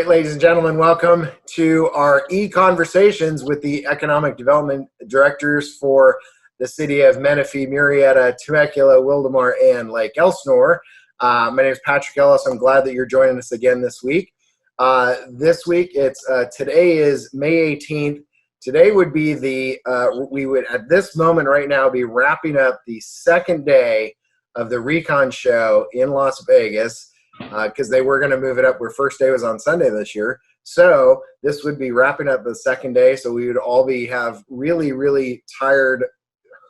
right, ladies and gentlemen, welcome to our ECONversations with the Economic Development Directors for the city of Menifee, Murrieta, Temecula, Wildomar, and Lake Elsinore. My name is Patrick Ellis. I'm glad that you're joining us again this week. Today is May 18th. Today would be we would at this moment right now be wrapping up the second day of the RECON Show in Las Vegas, because they were going to move it up where first day was on Sunday this year. So this would be wrapping up the second day. So we would all have really, really tired,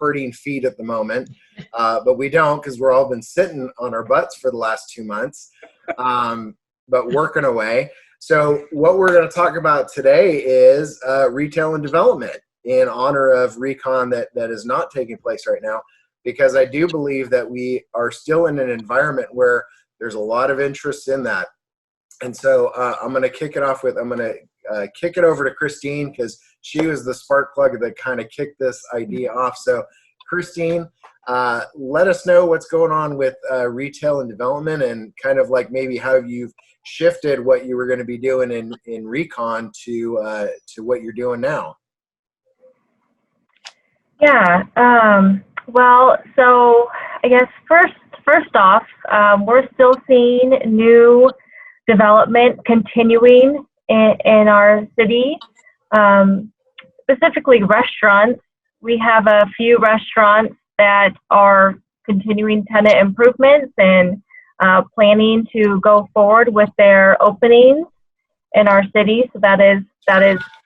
hurting feet at the moment. But we don't, because we're all been sitting on our butts for the last 2 months, but working away. So what we're going to talk about today is retail and development in honor of RECON that is not taking place right now, because I do believe that we are still in an environment where there's a lot of interest in that. And so I'm going to kick it off with, I'm going to kick it over to Christine, because she was the spark plug that kind of kicked this idea off. So Christine, let us know what's going on with retail and development, and kind of like maybe how you've shifted what you were going to be doing in RECON to what you're doing now. Yeah. Well, so I guess first off, we're still seeing new development continuing in our city, specifically restaurants. We have a few restaurants that are continuing tenant improvements and planning to go forward with their openings in our city. So that is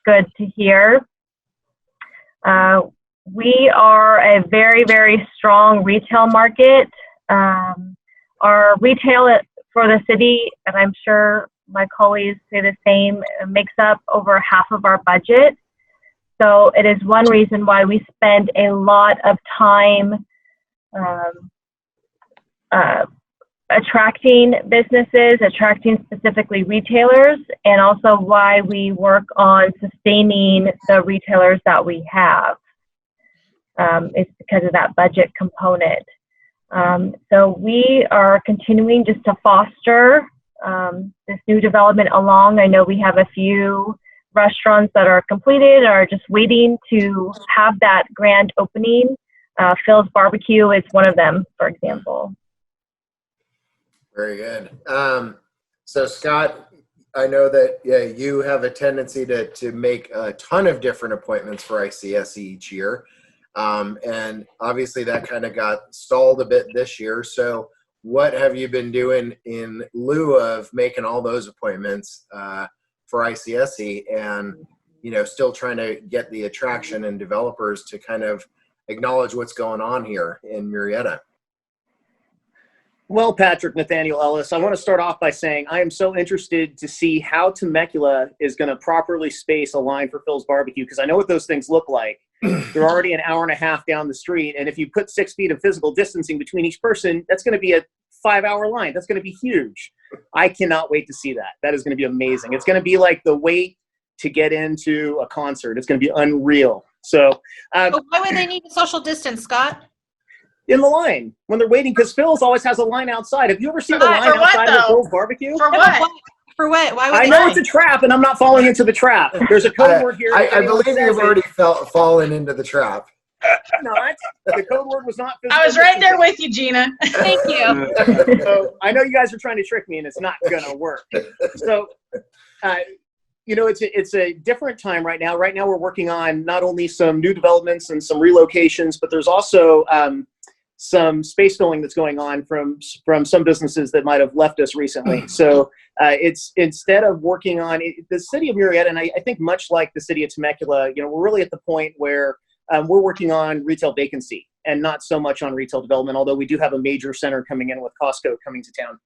good to hear. We are a very, very strong retail market. Our retail for the city, and I'm sure my colleagues say the same, makes up over half of our budget. So it is one reason why we spend a lot of time attracting businesses, attracting specifically retailers, and also why we work on sustaining the retailers that we have. It's because of that budget component. So we are continuing just to foster this new development along. I know we have a few restaurants that are completed, are just waiting to have that grand opening. Phil's Barbecue is one of them, for example. Very good. So Scott, I know that you have a tendency to make a ton of different appointments for ICSC each year. And obviously that kind of got stalled a bit this year. So what have you been doing in lieu of making all those appointments for ICSC, and, still trying to get the attraction and developers to kind of acknowledge what's going on here in Murrieta? Well, Patrick, Nathaniel, Ellis, I want to start off by saying I am so interested to see how Temecula is going to properly space a line for Phil's Barbecue, because I know what those things look like. They're already an hour and a half down the street, and if you put 6 feet of physical distancing between each person, that's going to be a 5-hour line. That's going to be huge. I cannot wait to see that. That is going to be amazing. It's going to be like the wait to get into a concert. It's going to be unreal. So, but why would they need a social distance, Scott? In the line when they're waiting, because Phil's always has a line outside. Have you ever seen the line outside of Phil's Barbecue? For what? For what? Why would I know it's a trap, and I'm not falling into the trap. There's a code word here. I believe you've already fallen into the trap. Not. The code word was not. I was right there with you, Gina. Thank you. So I know you guys are trying to trick me, and it's not going to work. So, it's a different time right now. Right now, we're working on not only some new developments and some relocations, but there's also some space filling that's going on from some businesses that might have left us recently. So it's instead of working on the city of Murrieta, and I think much like the city of Temecula, we're really at the point where we're working on retail vacancy and not so much on retail development, although we do have a major center coming in with Costco coming to town.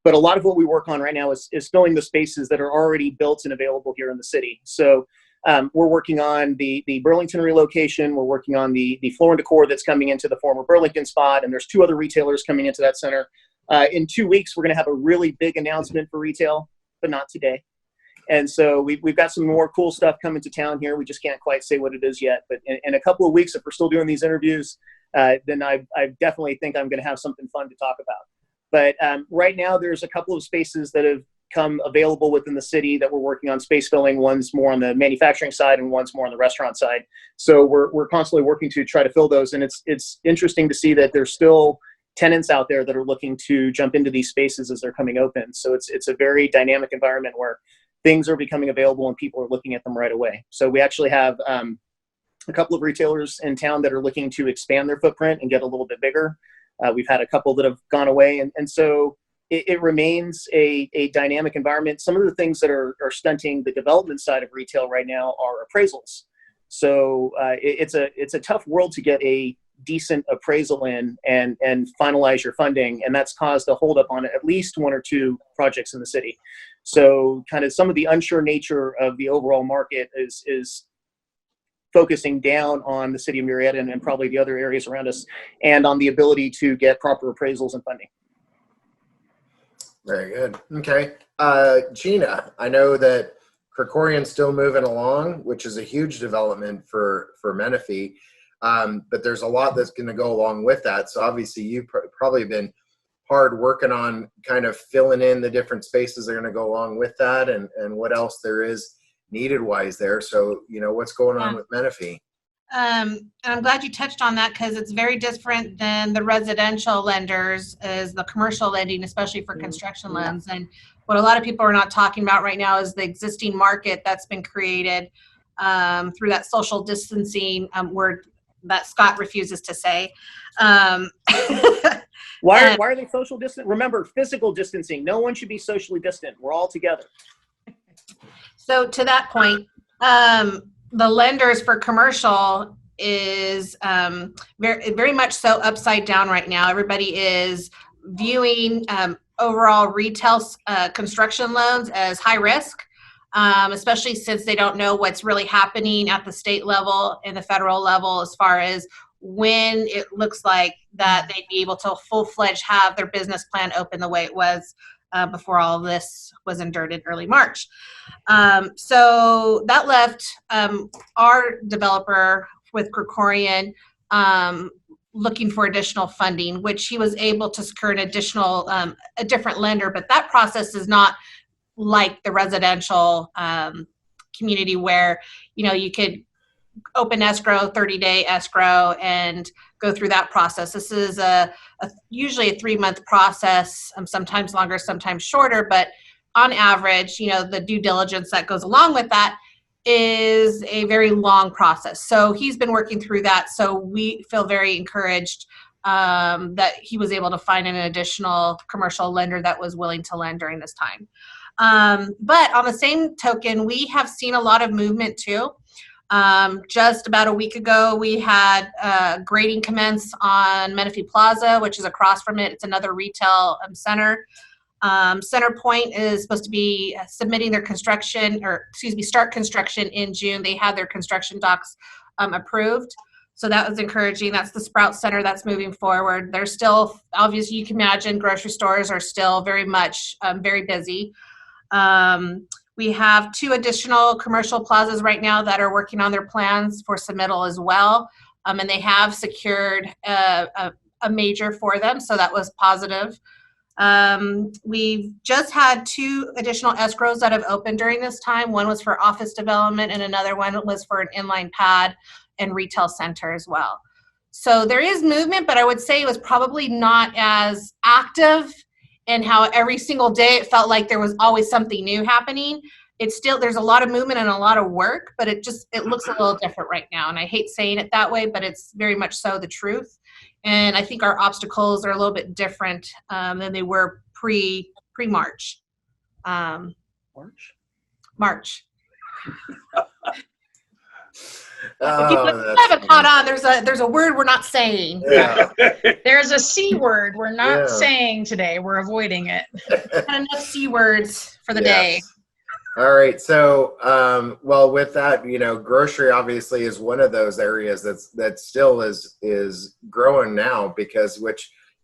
But a lot of what we work on right now is filling the spaces that are already built and available here in the city. So we're working on the Burlington relocation. We're working on the floor and decor that's coming into the former Burlington spot. And there's 2 other retailers coming into that center. In 2 weeks, we're going to have a really big announcement for retail, but not today. And so we've got some more cool stuff coming to town here. We just can't quite say what it is yet. But in a couple of weeks, if we're still doing these interviews, then I definitely think I'm going to have something fun to talk about. But right now, there's a couple of spaces that have come available within the city that we're working on space filling. One's more on the manufacturing side and one's more on the restaurant side. So we're constantly working to try to fill those. And it's interesting to see that there's still tenants out there that are looking to jump into these spaces as they're coming open. So it's a very dynamic environment where things are becoming available and people are looking at them right away. So we actually have a couple of retailers in town that are looking to expand their footprint and get a little bit bigger. We've had a couple that have gone away. And so it remains a dynamic environment. Some of the things that are stunting the development side of retail right now are appraisals. So it's a tough world to get a decent appraisal in and finalize your funding. And that's caused a holdup on at least one or two projects in the city. So kind of some of the unsure nature of the overall market is focusing down on the city of Murrieta and probably the other areas around us, and on the ability to get proper appraisals and funding. Very good. Okay. Gina, I know that Krikorian's still moving along, which is a huge development for Menifee, but there's a lot that's going to go along with that. So obviously you've probably been hard working on kind of filling in the different spaces that are going to go along with that, and what else there is needed wise there. So, what's going on with Menifee? And I'm glad you touched on that, because it's very different than the residential lenders is the commercial lending, especially for construction loans. And what a lot of people are not talking about right now is the existing market that's been created through that social distancing word that Scott refuses to say. Why are they social distant? Remember, physical distancing. No one should be socially distant. We're all together. So to that point, the lenders for commercial is very, very much so upside down right now. Everybody is viewing overall retail construction loans as high risk, especially since they don't know what's really happening at the state level and the federal level as far as when it looks like that they'd be able to full-fledged have their business plan open the way it was before all of this was endured in early March. So that left our developer with Krikorian looking for additional funding, which he was able to secure an additional, a different lender, but that process is not like the residential community where, you could open escrow, 30-day escrow, and go through that process. This is usually a 3-month process, sometimes longer, sometimes shorter, but on average, the due diligence that goes along with that is a very long process. So he's been working through that. So we feel very encouraged that he was able to find an additional commercial lender that was willing to lend during this time. But on the same token, we have seen a lot of movement too. Just about a week ago, we had grading commence on Menifee Plaza, which is across from it. It's another retail center. Centerpoint is supposed to be submitting their start construction in June. They had their construction docs approved. So that was encouraging. That's the Sprout Center that's moving forward. There's still, obviously, you can imagine grocery stores are still very much very busy. We have 2 additional commercial plazas right now that are working on their plans for submittal as well. And they have secured a major for them, so that was positive. We've just had 2 additional escrows that have opened during this time. One was for office development and another one was for an inline pad and retail center as well. So there is movement, but I would say it was probably not as active, and how every single day it felt like there was always something new happening. It's still, there's a lot of movement and a lot of work, but it looks a little different right now. And I hate saying it that way, but it's very much so the truth. And I think our obstacles are a little bit different than they were pre-March. March. If you haven't caught on, there's a word we're not saying. Yeah. There's a C word we're not saying today. We're avoiding it. Not enough C words for the day. All right. So, well, with that, grocery obviously is one of those areas that still is growing now, because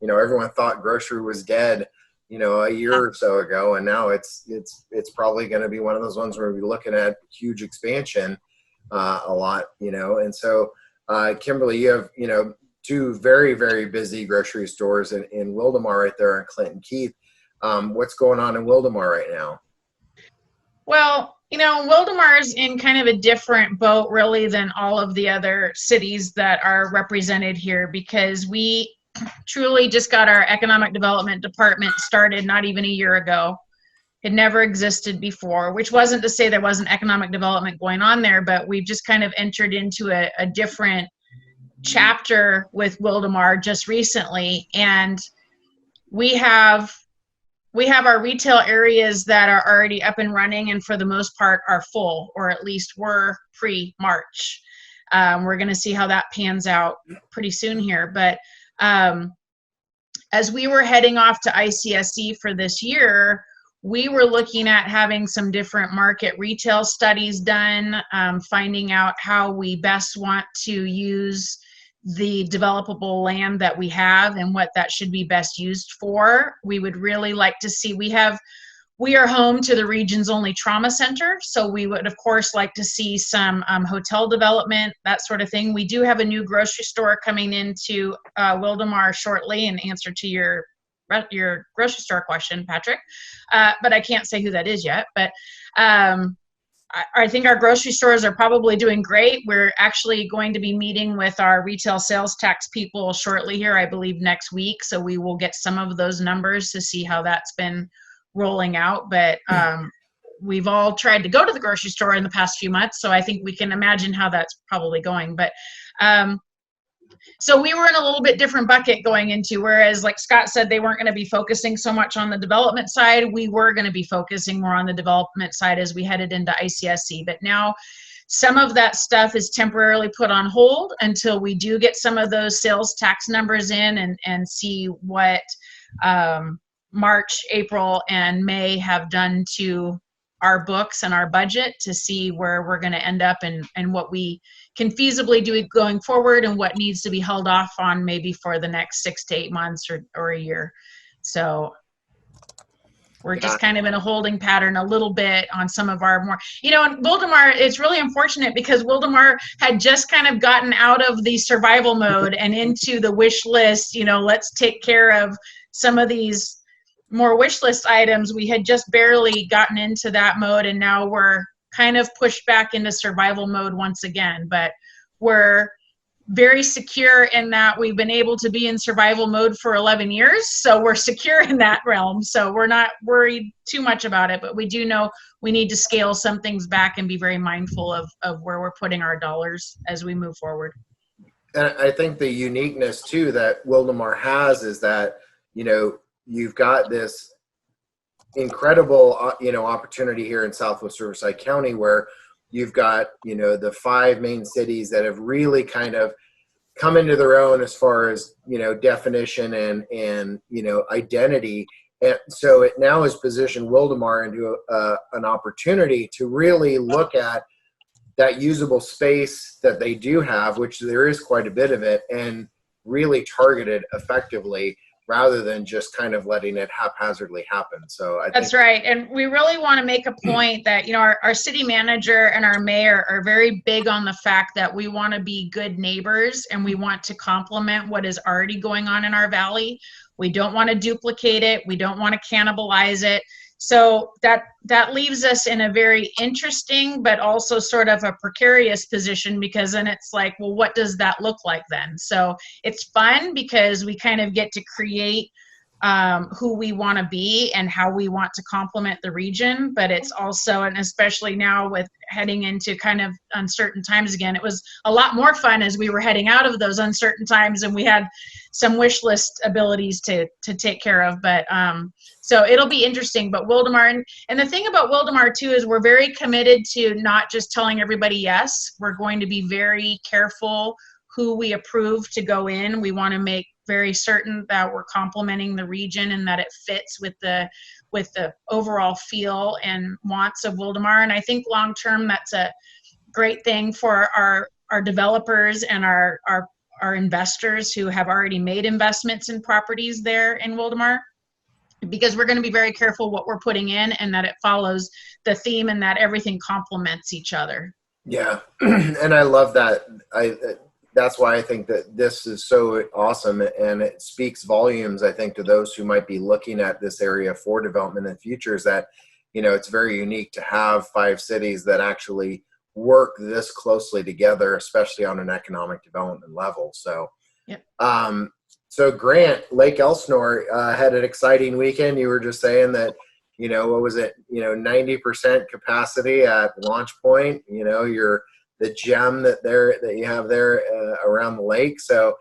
everyone thought grocery was dead, a year or so ago, and now it's probably going to be one of those ones where we're looking at huge expansion. A lot, and so Kimberly, you have 2 very, very busy grocery stores in Wildomar right there on Clinton Keith. What's going on in Wildomar right now? Well, Wildomar is in kind of a different boat really than all of the other cities that are represented here, because we truly just got our economic development department started not even a year ago. It never existed before, which wasn't to say there wasn't economic development going on there, but we've just kind of entered into a different chapter with Wildomar just recently. And we have our retail areas that are already up and running, and for the most part are full, or at least were pre-March. We're going to see how that pans out pretty soon here. But as we were heading off to ICSC for this year, we were looking at having some different market retail studies done, finding out how we best want to use the developable land that we have and what that should be best used for. We would really like to see, we are home to the region's only trauma center, so we would of course like to see some hotel development, that sort of thing. We do have a new grocery store coming into Wildomar shortly, in answer to your grocery store question, Patrick, but I can't say who that is yet. But I think our grocery stores are probably doing great. We're actually going to be meeting with our retail sales tax people shortly here, I believe next week. So we will get some of those numbers to see how that's been rolling out. But we've all tried to go to the grocery store in the past few months, so I think we can imagine how that's probably going. But so we were in a little bit different bucket going into, whereas like Scott said, they weren't going to be focusing so much on the development side. We were going to be focusing more on the development side as we headed into ICSC. But now some of that stuff is temporarily put on hold until we do get some of those sales tax numbers in and see what March, April, and May have done to our books and our budget, to see where we're going to end up and what we can feasibly do going forward and what needs to be held off on maybe for the next 6 to 8 months or a year. So we're just kind of in a holding pattern a little bit on some of our more, and Wildomar, it's really unfortunate because Wildomar had just kind of gotten out of the survival mode and into the wish list, let's take care of some of these more wish list items. We had just barely gotten into that mode, and now we're kind of pushed back into survival mode once again. But we're very secure in that we've been able to be in survival mode for 11 years. So we're secure in that realm. So we're not worried too much about it, but we do know we need to scale some things back and be very mindful of where we're putting our dollars as we move forward. And I think the uniqueness too that Wildomar has is that, you've got this incredible, opportunity here in Southwest Riverside County where you've got, the 5 main cities that have really kind of come into their own as far as, definition and identity. And so it now has positioned Wildomar into an opportunity to really look at that usable space that they do have, which there is quite a bit of it, and really target it effectively, rather than just kind of letting it haphazardly happen. So that's right. And we really want to make a point that, our city manager and our mayor are very big on the fact that we want to be good neighbors and we want to complement what is already going on in our valley. We don't want to duplicate it. We don't want to cannibalize it. So that leaves us in a very interesting, but also sort of a precarious position, because then it's like, well, what does that look like then? So it's fun because we kind of get to create who we want to be and how we want to complement the region. But it's also, and especially now with heading into kind of uncertain times again, it was a lot more fun as we were heading out of those uncertain times and we had some wish list abilities to take care of. But so it'll be interesting. But Wildomar, and the thing about Wildomar too is we're very committed to not just telling everybody yes. We're going to be very careful who we approve to go in. We want to make very certain that we're complementing the region and that it fits with the overall feel and wants of Wildomar. And I think long term that's a great thing for our developers and our investors who have already made investments in properties there in Wildomar, because we're going to be very careful what we're putting in and that it follows the theme and that everything complements each other. Yeah. And I love that. That's why I think that this is so awesome, and it speaks volumes, I think, to those who might be looking at this area for development in the future, is that, it's very unique to have 5 cities that actually work this closely together, especially on an economic development level. So, Yep. So Grant, Lake Elsinore had an exciting weekend. You were just saying that, what was it? 90% capacity at launch point. You're the gem that you have there around the lake. So,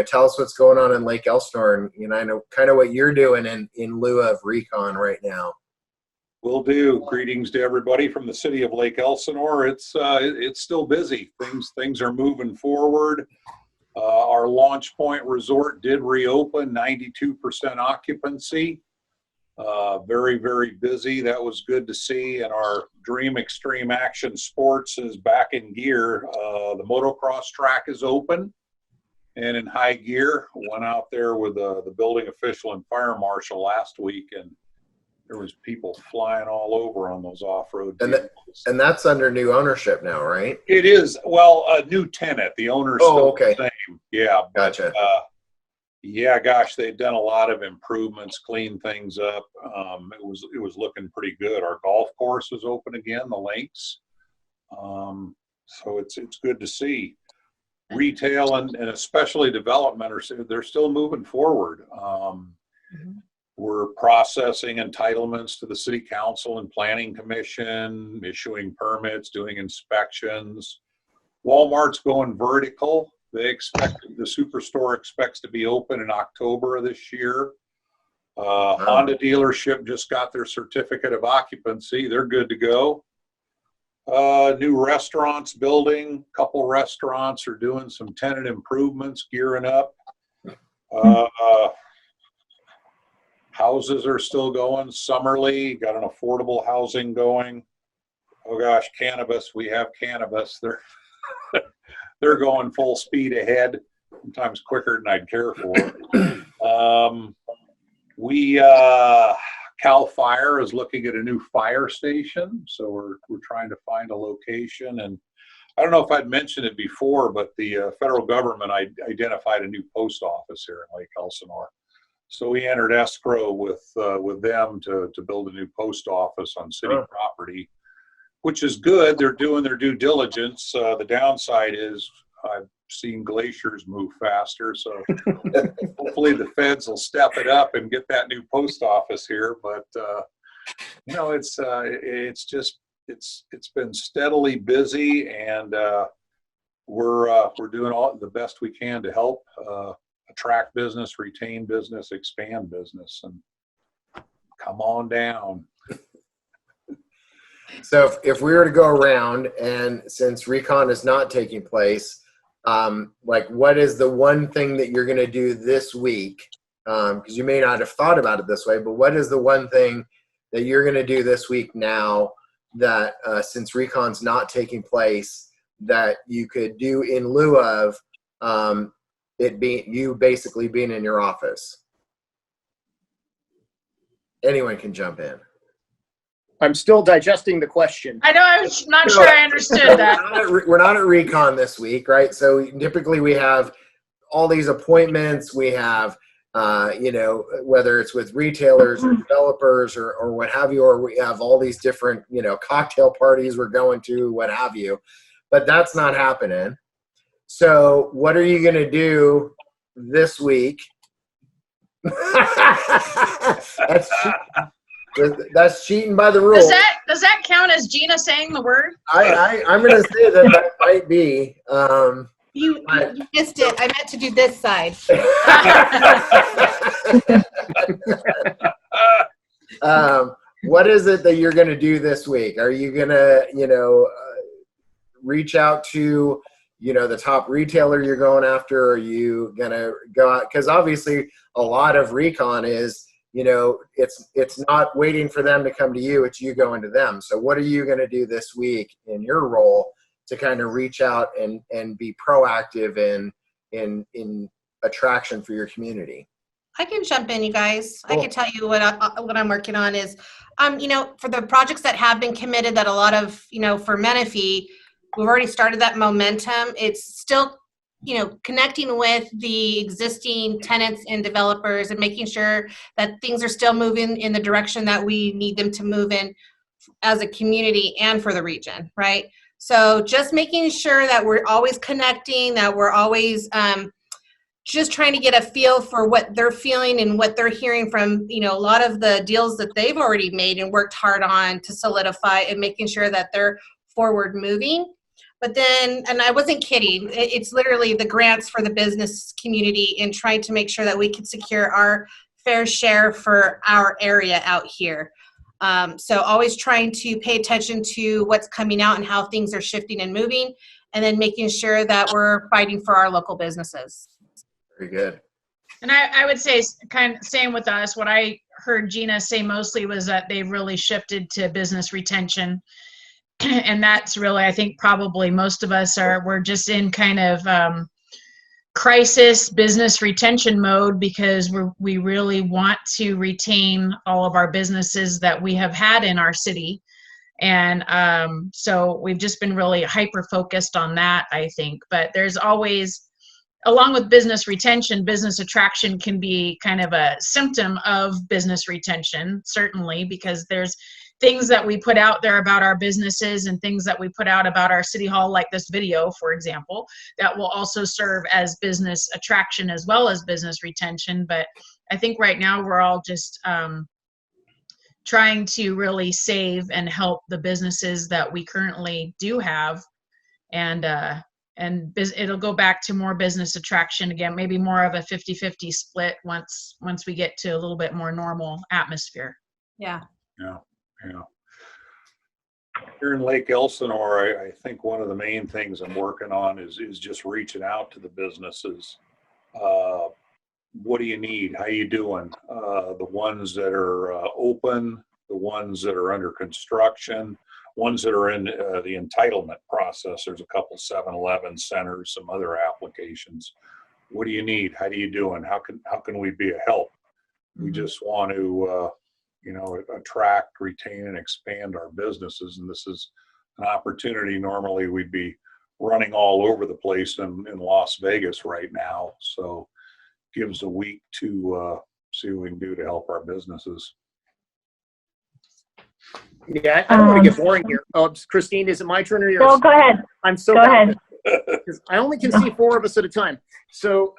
tell us what's going on in Lake Elsinore, and I know kind of what you're doing in lieu of Recon right now. Will do. Greetings to everybody from the city of Lake Elsinore. It's still busy. Things are moving forward. Our Launch Point Resort did reopen, 92% occupancy. Very, very busy. That was good to see. And our Dream Extreme Action Sports is back in gear. The motocross track is open and in high gear. Went out there with the building official and fire marshal last week, and there was people flying all over on those off-road vehicles. And that's under new ownership now, right? It is. Well, a new tenant. The owner's still the same. Yeah. Gotcha. Yeah, gosh, they've done a lot of improvements, cleaned things up. It was looking pretty good. Our golf course is open again, the links. So it's good to see. Retail and especially development they're still moving forward. We're processing entitlements to the city council and planning commission, issuing permits, doing inspections. Walmart's going vertical. The superstore expects to be open in October of this year. Honda dealership just got their certificate of occupancy. They're good to go. New restaurants building. Couple restaurants are doing some tenant improvements, gearing up. Houses are still going. Summerly got an affordable housing going. Oh gosh, cannabis. We have cannabis. They're going full speed ahead, sometimes quicker than I'd care for. Cal Fire is looking at a new fire station, so we're trying to find a location. And I don't know if I'd mentioned it before, but the federal government identified a new post office here in Lake Elsinore. So we entered escrow with them to build a new post office on city property, which is good. They're doing their due diligence. The downside is I've seen glaciers move faster, so hopefully the feds will step it up and get that new post office here. But it's been steadily busy, and we're doing the best we can to help attract business, retain business, expand business, and come on down. So if we were to go around, and since Recon is not taking place, what is the one thing that you're going to do this week? Because you may not have thought about it this way, but what is the one thing that you're going to do this week now that since Recon's not taking place that you could do in lieu of you basically being in your office? Anyone can jump in. I'm still digesting the question. I know, I was not sure I understood that. We're not at Recon this week, right? So typically we have all these appointments. We have, whether it's with retailers or developers or what have you, or we have all these different, cocktail parties we're going to, what have you. But that's not happening. So what are you going to do this week? That's cheating by the rules. Does that count as Gina saying the word? I'm going to say that might be. You missed it. I meant to do this side. What is it that you're going to do this week? Are you going to, reach out to, the top retailer you're going after? Are you going to go out? Because obviously a lot of Recon is, it's not waiting for them to come to you, it's you going to them. So what are you going to do this week in your role to kind of reach out and be proactive in attraction for your community? I can jump in, you guys. Cool. I can tell you what I'm working on is, for the projects that have been committed, that a lot of, for Menifee, we've already started that momentum. It's still, connecting with the existing tenants and developers and making sure that things are still moving in the direction that we need them to move in. as a community and for the region, right? So just making sure that we're always connecting, that we're always just trying to get a feel for what they're feeling and what they're hearing from, a lot of the deals that they've already made and worked hard on to solidify, and making sure that they're forward moving. But then, and I wasn't kidding, it's literally the grants for the business community and trying to make sure that we can secure our fair share for our area out here. So always trying to pay attention to what's coming out and how things are shifting and moving, and then making sure that we're fighting for our local businesses. Very good. And I would say, kind of same with us, what I heard Gina say mostly was that they've really shifted to business retention. And that's really, I think probably most of us we're just in kind of crisis business retention mode, because we really want to retain all of our businesses that we have had in our city. And so we've just been really hyper focused on that, I think. But there's always, along with business retention, business attraction can be kind of a symptom of business retention, certainly, because there's things that we put out there about our businesses and things that we put out about our city hall, like this video, for example, that will also serve as business attraction as well as business retention. But I think right now we're all just trying to really save and help the businesses that we currently do have. And it'll go back to more business attraction again, maybe more of a 50-50 split once we get to a little bit more normal atmosphere. Yeah. Yeah. Here in Lake Elsinore, I think one of the main things I'm working on is just reaching out to the businesses. What do you need? How you doing? The ones that are open, the ones that are under construction, ones that are in the entitlement process. There's a couple 7-Eleven centers, some other applications. What do you need? How do you doing? How can we be a help? We just want to attract, retain, and expand our businesses. And this is an opportunity. Normally we'd be running all over the place in Las Vegas right now. So gives a week to see what we can do to help our businesses. Yeah, I don't want to get boring here. Christine, is it my turn or yours? No, go ahead. I'm so Go ahead. because I only can see 4 of us at a time. So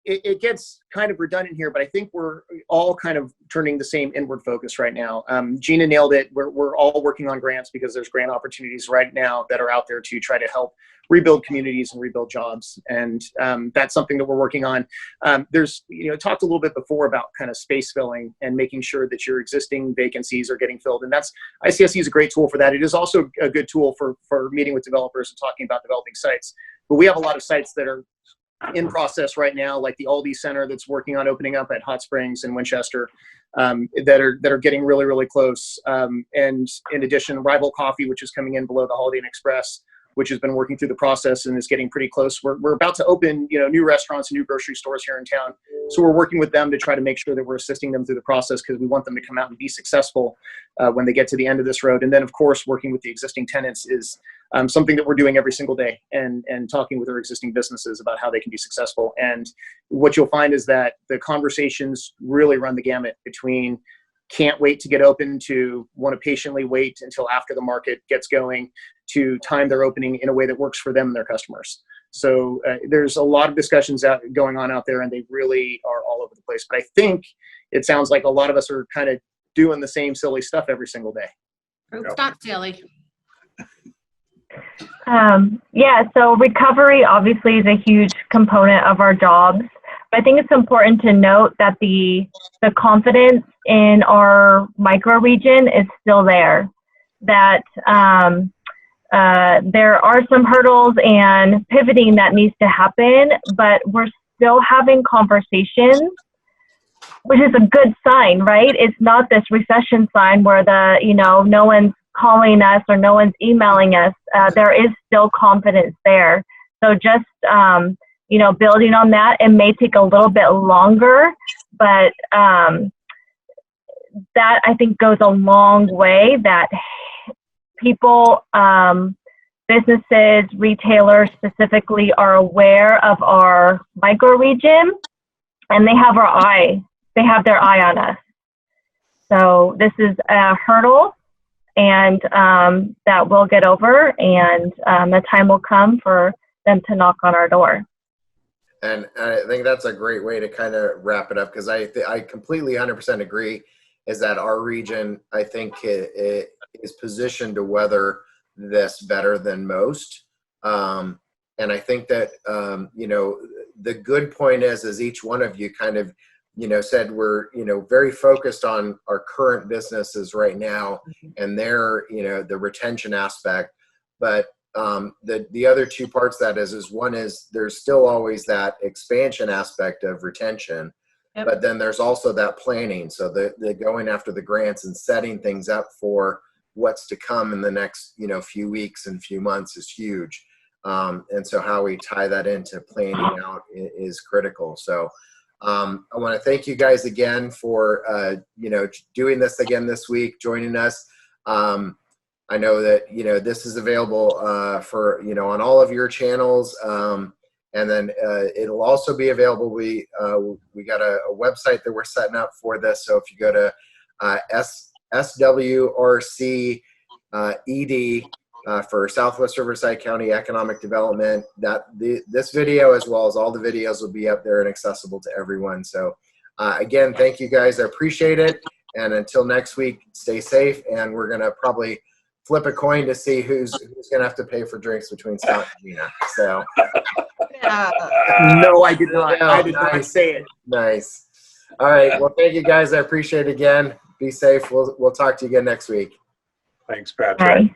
it gets kind of redundant here, but I think we're all kind of turning the same inward focus right now. Gina nailed it. We're all working on grants because there's grant opportunities right now that are out there to try to help rebuild communities and rebuild jobs. And that's something that we're working on. There's, talked a little bit before about kind of space filling and making sure that your existing vacancies are getting filled. And that's, ICSC is a great tool for that. It is also a good tool for meeting with developers and talking about developing sites. But we have a lot of sites that are in process right now, like the Aldi Center that's working on opening up at Hot Springs and Winchester, that are getting really, really close. And in addition, Rival Coffee, which is coming in below the Holiday Inn Express, which has been working through the process and is getting pretty close. We're about to open, new restaurants and new grocery stores here in town. So we're working with them to try to make sure that we're assisting them through the process, because we want them to come out and be successful when they get to the end of this road. And then, of course, working with the existing tenants is something that we're doing every single day, and talking with our existing businesses about how they can be successful. And what you'll find is that the conversations really run the gamut between can't wait to get open to want to patiently wait until after the market gets going to time their opening in a way that works for them and their customers. So there's a lot of discussions going on out there, and they really are all over the place. But I think it sounds like a lot of us are kind of doing the same silly stuff every single day. It's not silly. So recovery obviously is a huge component of our jobs. But I think it's important to note that the confidence in our micro region is still there. That there are some hurdles and pivoting that needs to happen, but we're still having conversations, which is a good sign, right? It's not this recession sign where no one's calling us or no one's emailing us. There is still confidence there. So just building on that, it may take a little bit longer, but that I think goes a long way, that people, businesses, retailers specifically are aware of our micro region, and they have their eye on us. So this is a hurdle and that we'll get over, and the time will come for them to knock on our door. And I think that's a great way to kind of wrap it up, because I completely 100% agree, is that our region, I think, it is positioned to weather this better than most. And I think that, the good point is each one of you kind of, said we're, very focused on our current businesses right now and their, the retention aspect. But the other two parts of that is one is there's still always that expansion aspect of retention, but then there's also that planning. So the going after the grants and setting things up for what's to come in the next, few weeks and few months is huge. And so how we tie that into planning out is critical. So I want to thank you guys again for, doing this again this week, joining us. I know that, this is available for, on all of your channels. And then it'll also be available. We got a website that we're setting up for this. So if you go to SWRCED for Southwest Riverside County Economic Development, this video, as well as all the videos, will be up there and accessible to everyone. So again, thank you guys. I appreciate it. And until next week, stay safe. And we're going to probably flip a coin to see who's going to have to pay for drinks between Scott and Gina. So. No, I did not. I did not say it. Nice. All right. Well, thank you guys. I appreciate it again. Be safe. We'll talk to you again next week. Thanks, Patrick. Bye.